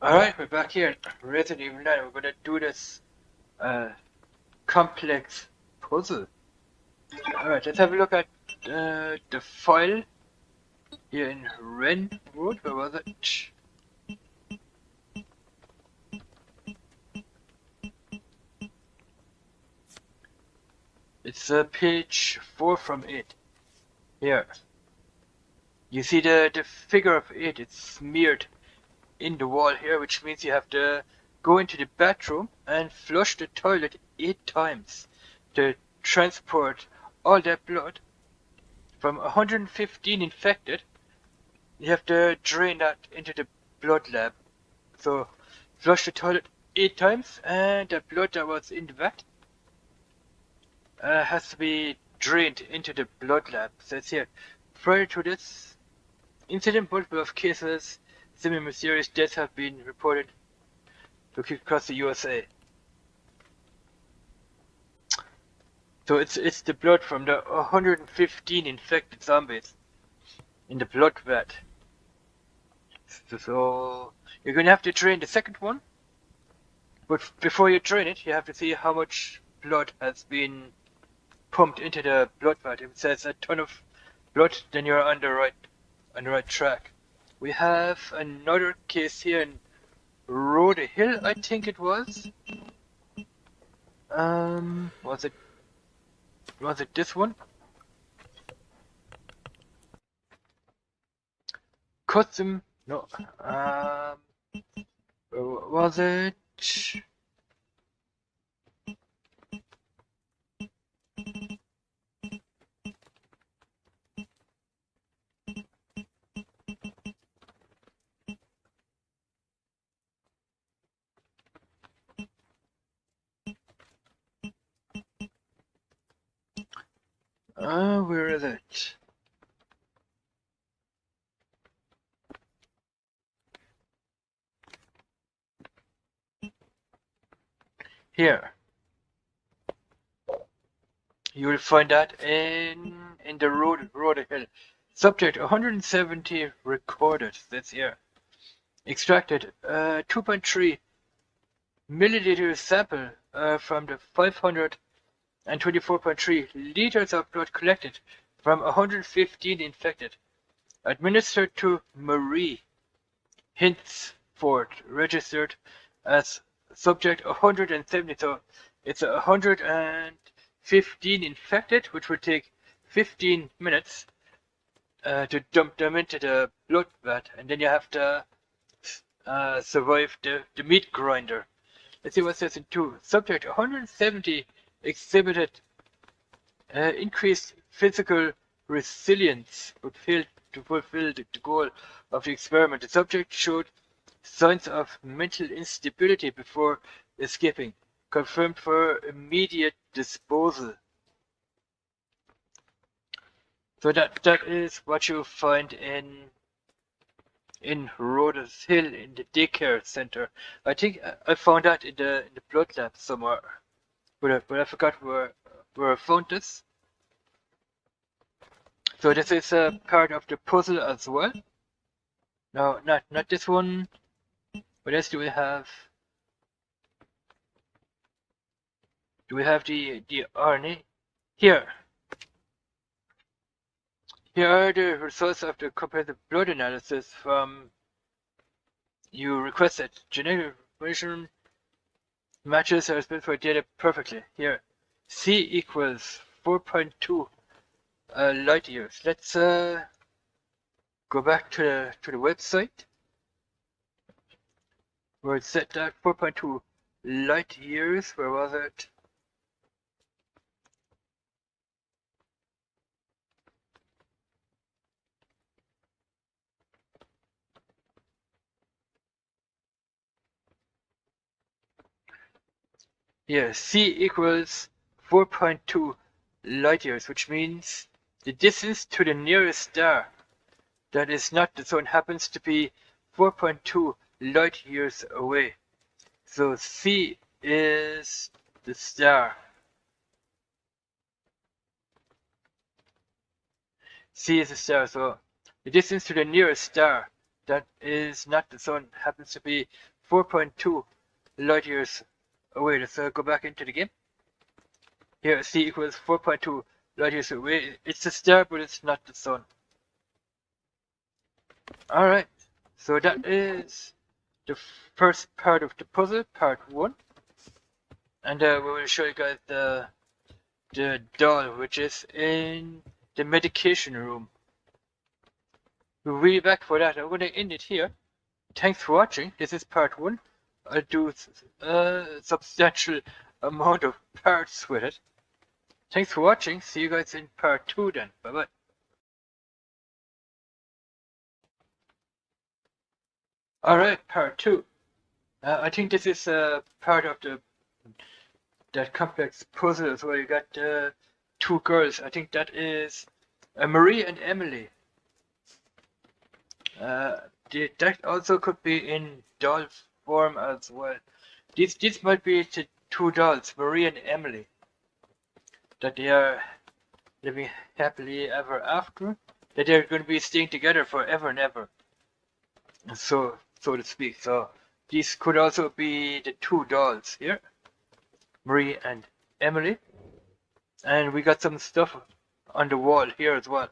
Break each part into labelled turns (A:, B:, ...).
A: Alright, we're back here in Resident Evil 9. We're gonna do this uh, complex puzzle. Alright, let's have a look at the file here in Renwood. Where was it? It's page 4 from 8. Here. You see the figure of 8, it's smeared in the wall here, which means you have to go into the bathroom and flush the toilet 8 times to transport all that blood from 115 infected. You have to drain that into the blood lab. So flush the toilet 8 times, and the blood that was in the vat has to be drained into the blood lab. So it's here. Prior to this incident, multiple of cases similar mysterious deaths have been reported across the USA. So it's the blood from the 115 infected zombies in the blood vat. So you're going to have to drain the second one, but before you drain it, you have to see how much blood has been pumped into the blood vat. If it says a ton of blood, then you're on the right track. We have another case here in Road Hill, I think it was. Was it this one? Custom? No. Was it? Where is it? Here. You will find that in the road hill. Subject 170 recorded. That's here. Extracted 2.3 milliliter sample from the 524.3 liters of blood collected from 115 infected. Administered to Marie Hinsford, registered as subject 170. So it's 115 infected, which will take 15 minutes to dump them into the blood vat, and then you have to survive the meat grinder. Let's see what it says in 2. Subject 170 exhibited increased physical resilience, but failed to fulfill the goal of the experiment. The subject showed signs of mental instability before escaping, confirmed for immediate disposal. So that is what you find in Rhodes Hill in the daycare center. I think I found that in the blood lab somewhere, but I forgot where I found this. So this is a part of the puzzle as well. No, not this one. What else do we have? Do we have the RNA? Here. Here are the results of the comparative blood analysis from you requested. Genetic information matches are specified data perfectly. Here, C equals 4.2 light years. Let's go back to the website where it said that 4.2 light years. Where was it? Yeah, C equals 4.2 light years, which means the distance to the nearest star that is not the sun happens to be 4.2 light years away. So C is the star. C is the star, so the distance to the nearest star that is not the sun happens to be 4.2 light years away. Let's go back into the game. Here, C equals 4.2 light years away. It's the star, but it's not the sun. Alright, so that is the first part of the puzzle, part 1. And we will show you guys the doll, which is in the medication room. We'll be back for that. I'm going to end it here. Thanks for watching. This is part 1. I'll do a substantial amount of parts with it. Thanks for watching. See you guys in part 2 then. Bye bye. Alright, part 2. I think this is part of that complex puzzle as well. You got 2 girls. I think that is Marie and Emily. That also could be in doll form as well. This might be the 2 dolls, Marie and Emily, that they are living happily ever after. That they're going to be staying together forever and ever, so to speak. So these could also be the 2 dolls here, Marie and Emily. And we got some stuff on the wall here as well.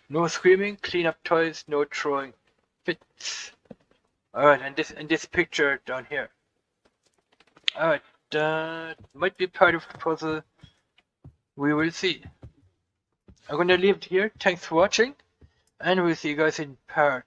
A: No screaming, clean up toys, no throwing fits. Alright, and this picture down here. Alright, that might be part of the puzzle. We will see. I'm gonna leave it here. Thanks for watching. And we'll see you guys in part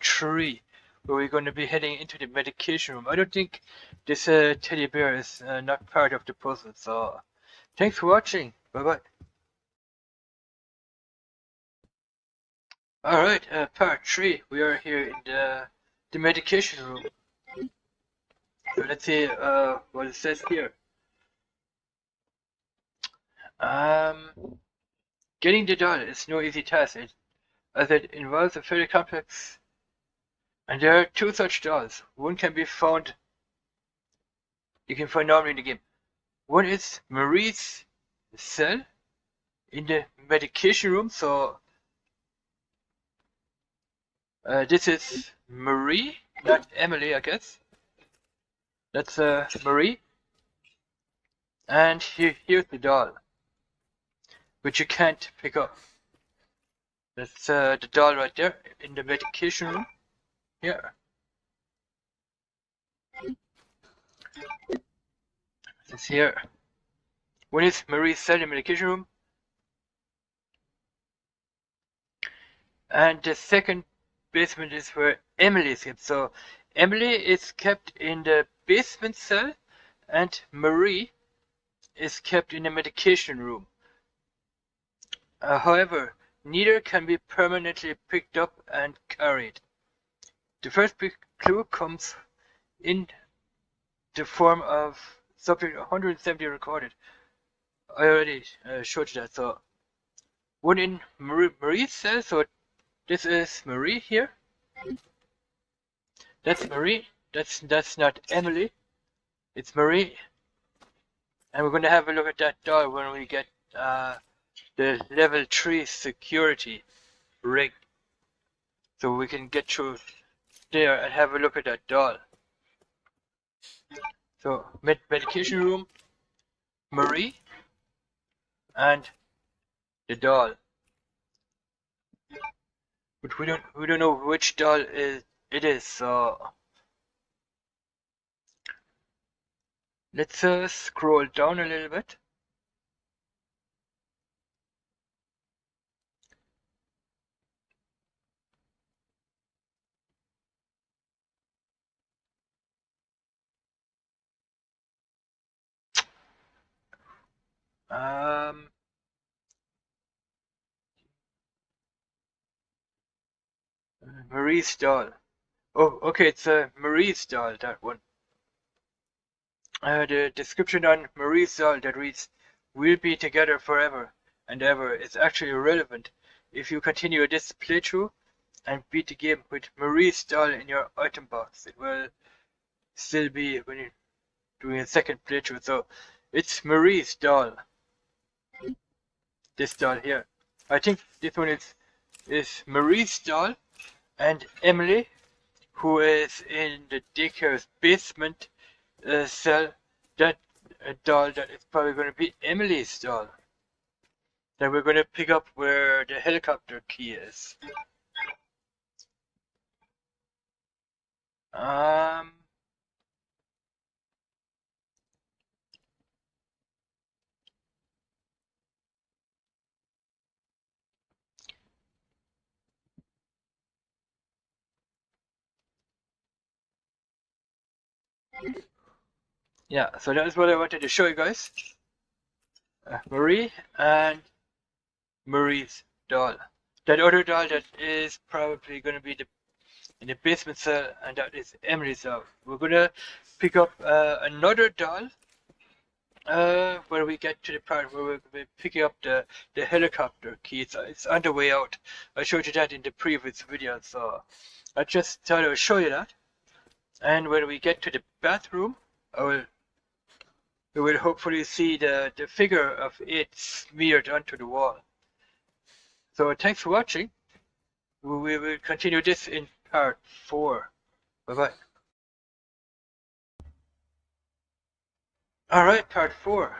A: 3, where we're gonna be heading into the medication room. I don't think this teddy bear is not part of the puzzle, so thanks for watching. Bye bye. Alright, part 3. We are here in the medication room. So let's see what it says here. Getting the doll is no easy task, as it involves a fairly complex. And there are 2 such dolls. One can be found. You can find normally in the game. One is Marie's cell in the medication room. So this is Marie, not Emily, I guess. That's Marie. And here's the doll, which you can't pick up. That's the doll right there in the medication room. Here. This here. One is Marie's cell in the medication room. And the second basement is where Emily is kept. So Emily is kept in the basement cell, and Marie is kept in the medication room. However, neither can be permanently picked up and carried. The first big clue comes in the form of subject 170 recorded. I already showed you that. So one in Marie's cell. So this is Marie here. That's Marie. That's not Emily. It's Marie. And we're going to have a look at that doll when we get the level 3 security ring. So we can get through there and have a look at that doll. So medication room, Marie, and the doll. But we don't know which doll it is. So let's scroll down a little bit. Marie's doll. Oh, okay, it's Marie's doll, that one. The description on Marie's doll that reads, "We'll be together forever and ever," is actually relevant if you continue this playthrough and beat the game with Marie's doll in your item box. It will still be when you're doing a second playthrough. So it's Marie's doll. This doll here. I think this one is Marie's doll, and Emily who is in the daycare's basement cell. That doll, that is probably going to be Emily's doll. Then we're going to pick up where the helicopter key is. Yeah, so that is what I wanted to show you guys. Marie and Marie's doll. That other doll that is probably going to be in the basement cell, and that is Emily's doll. We're going to pick up another doll when we get to the part where we'll be picking up the helicopter key. It's on the way out. I showed you that in the previous video, so I just thought I would show you that. And when we get to the bathroom, we will hopefully see the figure of it smeared onto the wall. So thanks for watching. We will continue this in part 4. Bye-bye. Alright, part 4.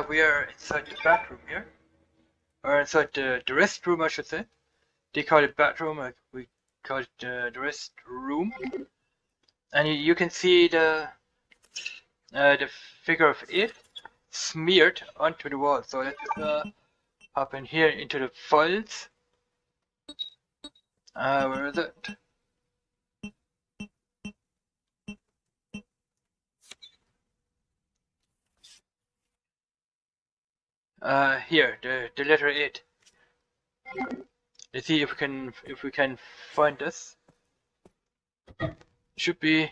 A: We are inside the bathroom here. Or inside the restroom, I should say. They call it bathroom, we call it the restroom. And you can see the figure of it smeared onto the wall. So let's hop in here into the files. Where is it? Here, the letter 8. Let's see if we can find this. Should be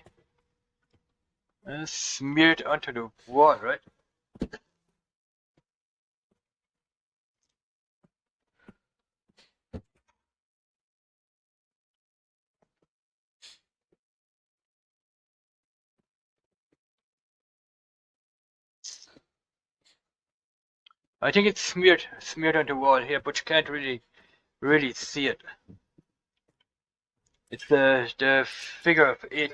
A: smeared onto the wall, right? I think it's smeared on the wall here, but you can't really see it. It's the figure of 8.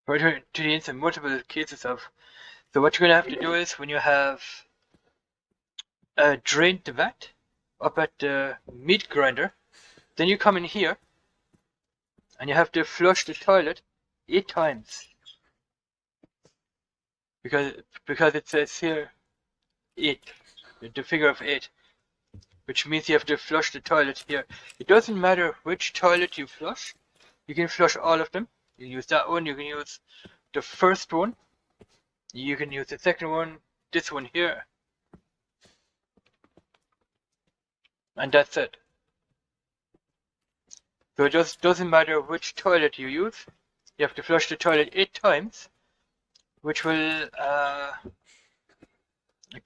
A: Right here to the inside, multiple cases of. So what you're gonna have to do is when you have drained the vat up at the meat grinder, then you come in here and you have to flush the toilet 8 times. Because it says here 8, the figure of 8, which means you have to flush the toilet here. It doesn't matter which toilet you flush. You can flush all of them. You can use that one, you can use the first one, you can use the second one, this one here. And that's it. So it just doesn't matter which toilet you use. You have to flush the toilet 8 times, which will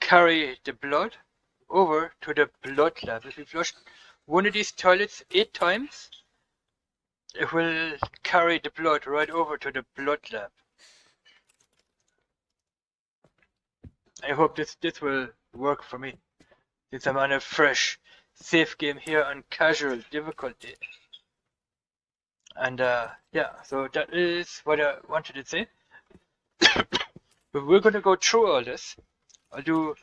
A: carry the blood over to the blood lab. If you flush one of these toilets 8 times, it will carry the blood right over to the blood lab. I hope this will work for me, since I'm on a fresh, safe game here on casual difficulty. And yeah, so that is what I wanted to say. But we're going to go through all this. I'll do,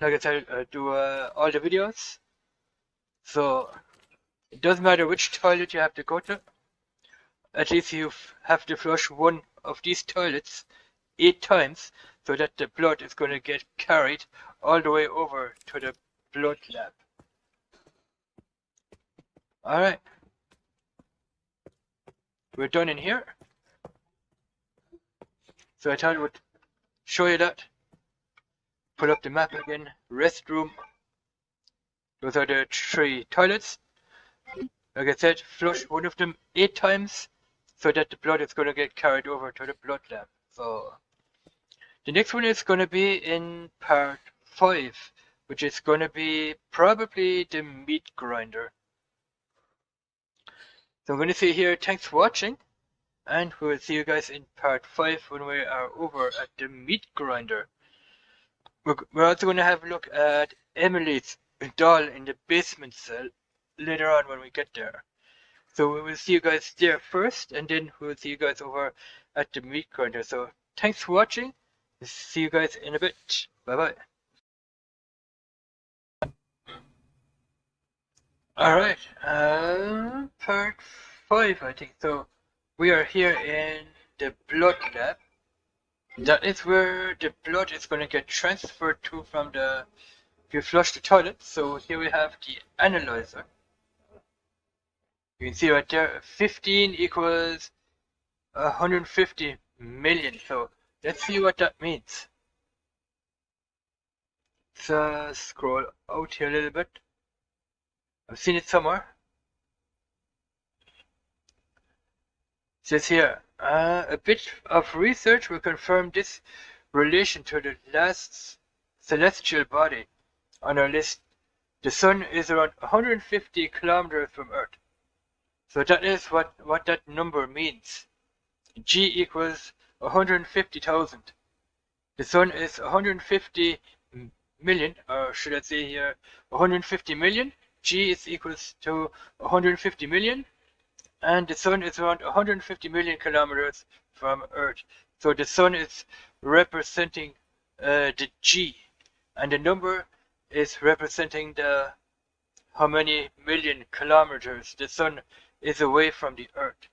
A: like I said, I'll do all the videos. So it doesn't matter which toilet you have to go to. At least you have to flush one of these toilets 8 times, so that the blood is going to get carried all the way over to the blood lab. Alright. We're done in here. So I thought I would show you that. Put up the map again. Restroom. Those are the 3 toilets. Like I said, flush one of them 8 times, so that the blood is going to get carried over to the blood lab. So the next one is going to be in part 5, which is going to be probably the meat grinder. So I'm going to say here, thanks for watching, and we will see you guys in part 5 when we are over at the meat grinder. We're also going to have a look at Emily's doll in the basement cell later on when we get there. So we will see you guys there first, and then we will see you guys over at the meat grinder. So thanks for watching. See you guys in a bit. Bye bye. Alright, part 5 I think. So we are here in the blood lab. That is where the blood is going to get transferred to from the, if you flush the toilet. So here we have the analyzer. You can see right there, 15 equals 150 million. So let's see what that means. Let's scroll out here a little bit. I've seen it somewhere. It says here, a bit of research will confirm this relation to the last celestial body on our list. The Sun is around 150 kilometers from Earth. So that is what that number means. G equals 150,000. The Sun is 150 million, or should I say here 150 million. G is equals to 150 million, and the Sun is around 150 million kilometers from Earth. So the Sun is representing the G, and the number is representing the how many million kilometers the Sun is away from the Earth.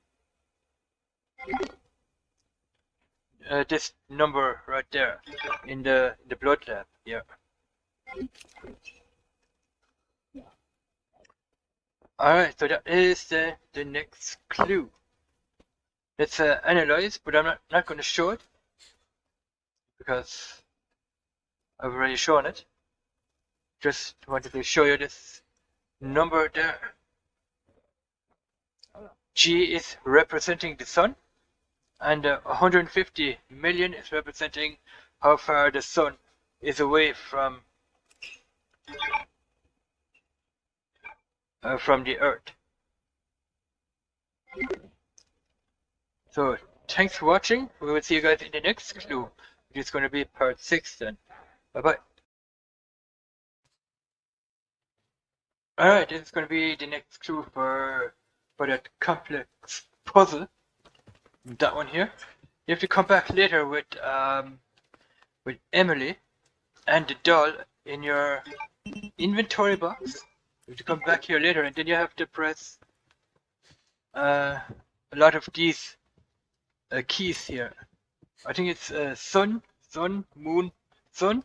A: This number right there in the blood lab, yeah. Alright, so that is the next clue. Let's analyze, but I'm not going to show it because I've already shown it. Just wanted to show you this number there. G is representing the Sun, and 150 million is representing how far the Sun is away from the Earth. So thanks for watching. We will see you guys in the next clue, which is going to be part 6 then. Bye bye. Alright, this is going to be the next clue for that complex puzzle. That one here. You have to come back later with Emily and the doll in your inventory box. You have to come back here later, and then you have to press a lot of these keys here. I think it's sun, moon, sun,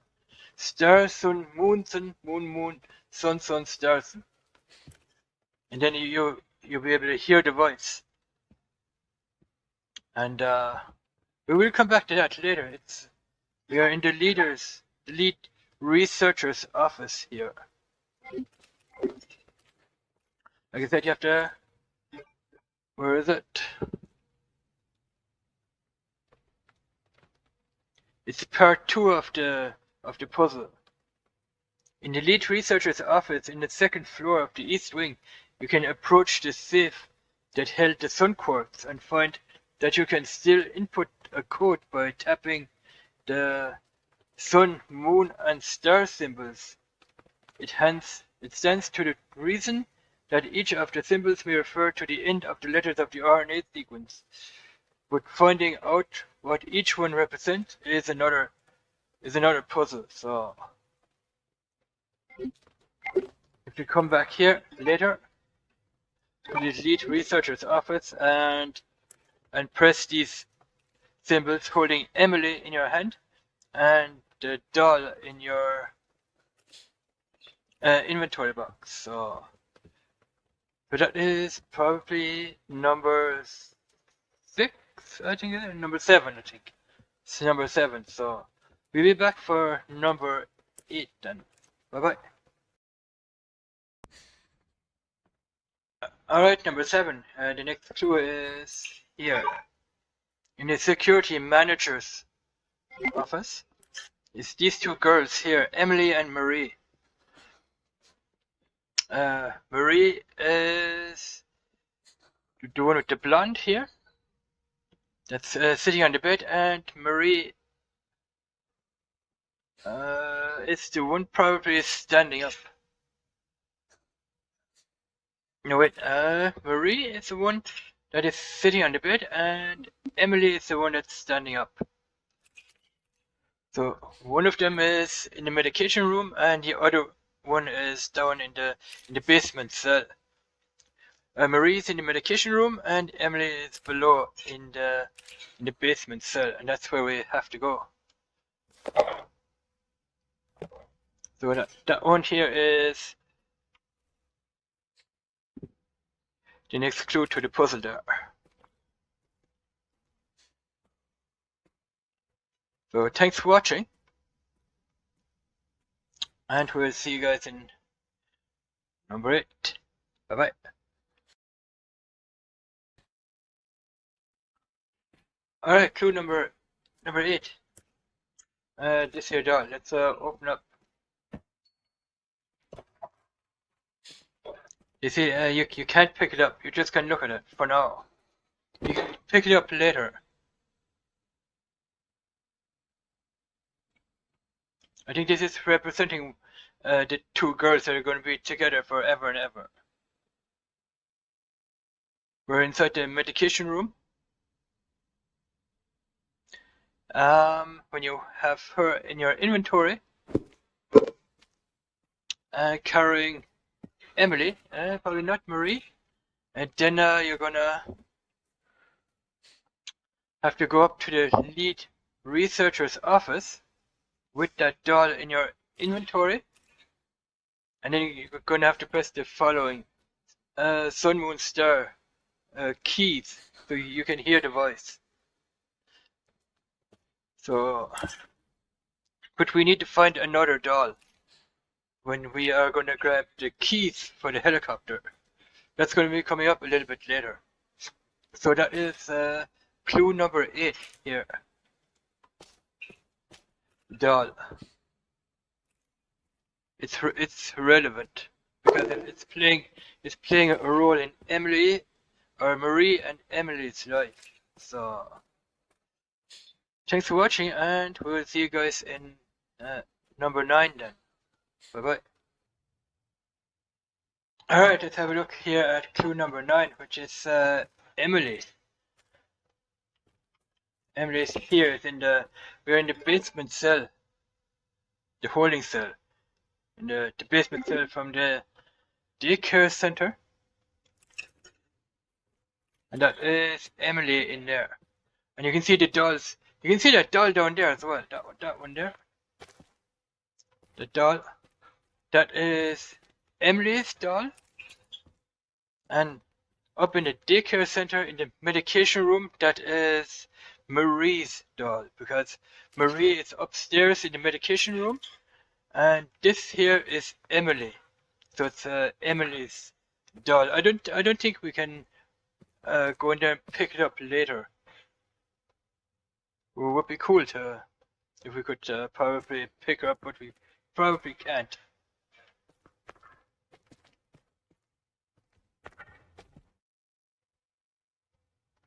A: star, sun, moon, moon, sun, stars. And then you'll be able to hear the voice. And we will come back to that later. We are in the lead researcher's office here. Like I said, you have to. Where is it? It's part 2 of the puzzle. In the lead researcher's office in the second floor of the East Wing, you can approach the safe that held the sun quartz and find that you can still input a code by tapping the sun, moon, and star symbols. It stands to the reason that each of the symbols may refer to the end of the letters of the RNA sequence. But finding out what each one represents is another puzzle. So if you come back here later to the lead researcher's office and press these symbols, holding Emily in your hand and the doll in your inventory box. So that is probably number 6, I think. Number 7, I think. It's number 7. So we'll be back for number 8 then. Bye bye. Alright, number 7. The next clue is here. In the security manager's office, it's these two girls here, Emily and Marie. Marie is the one with the blonde here. That's sitting on the bed, and Marie is the one probably standing up. No wait, Marie is the one that is sitting on the bed, and Emily is the one that's standing up. So one of them is in the medication room, and the other one is down in the basement cell. Marie is in the medication room, and Emily is below in the basement cell, and that's where we have to go. So that one here is the next clue to the puzzle there. So thanks for watching, and we'll see you guys in number 8. Bye bye. Alright, clue number 8. This here doll. Let's open up. You see, you can't pick it up. You just can look at it for now. You can pick it up later. I think this is representing the two girls that are going to be together forever and ever. We're inside the medication room. When you have her in your inventory, carrying Emily, probably not Marie, and then you're gonna have to go up to the lead researcher's office with that doll in your inventory, and then you're gonna have to press the following sun, moon, star keys so you can hear the voice. So, but we need to find another doll when we are going to grab the keys for the helicopter. That's going to be coming up a little bit later. So that is clue number 8 here. Doll. It's relevant because it's playing a role in Emily or Marie and Emily's life. So thanks for watching, and we'll see you guys in number 9 then. Bye bye. Alright, let's have a look here at clue number 9, which is Emily. Emily is here. We're in the basement cell, the holding cell, in the basement cell from the daycare center, and that is Emily in there. And you can see the dolls. You can see that doll down there as well. That one there. The doll. That is Emily's doll. And up in the daycare center in the medication room, that is Marie's doll, because Marie is upstairs in the medication room, and this here is Emily. So it's Emily's doll. I don't think we can go in there and pick it up later. It would be cool to if we could probably pick her up, but we probably can't.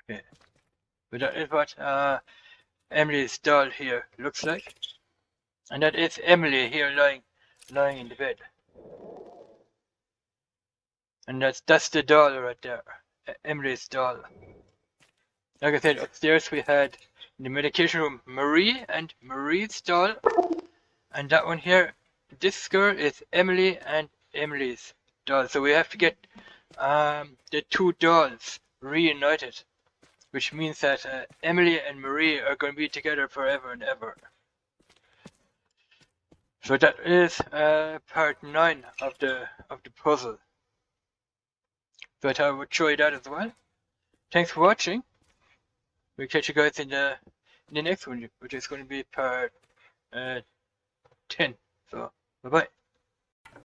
A: Okay, but that is what Emily's doll here looks like, and that is Emily here lying in the bed, and that's the doll right there, Emily's doll. Like I said, upstairs we had in the medication room Marie and Marie's doll, and that one here, this girl is Emily and Emily's doll. So we have to get the two dolls reunited, which means that Emily and Marie are going to be together forever and ever. So that is part 9 of the puzzle. So I thought I would show you that as well. Thanks for watching. We'll catch you guys in the next one, which is going to be part 10. So bye bye.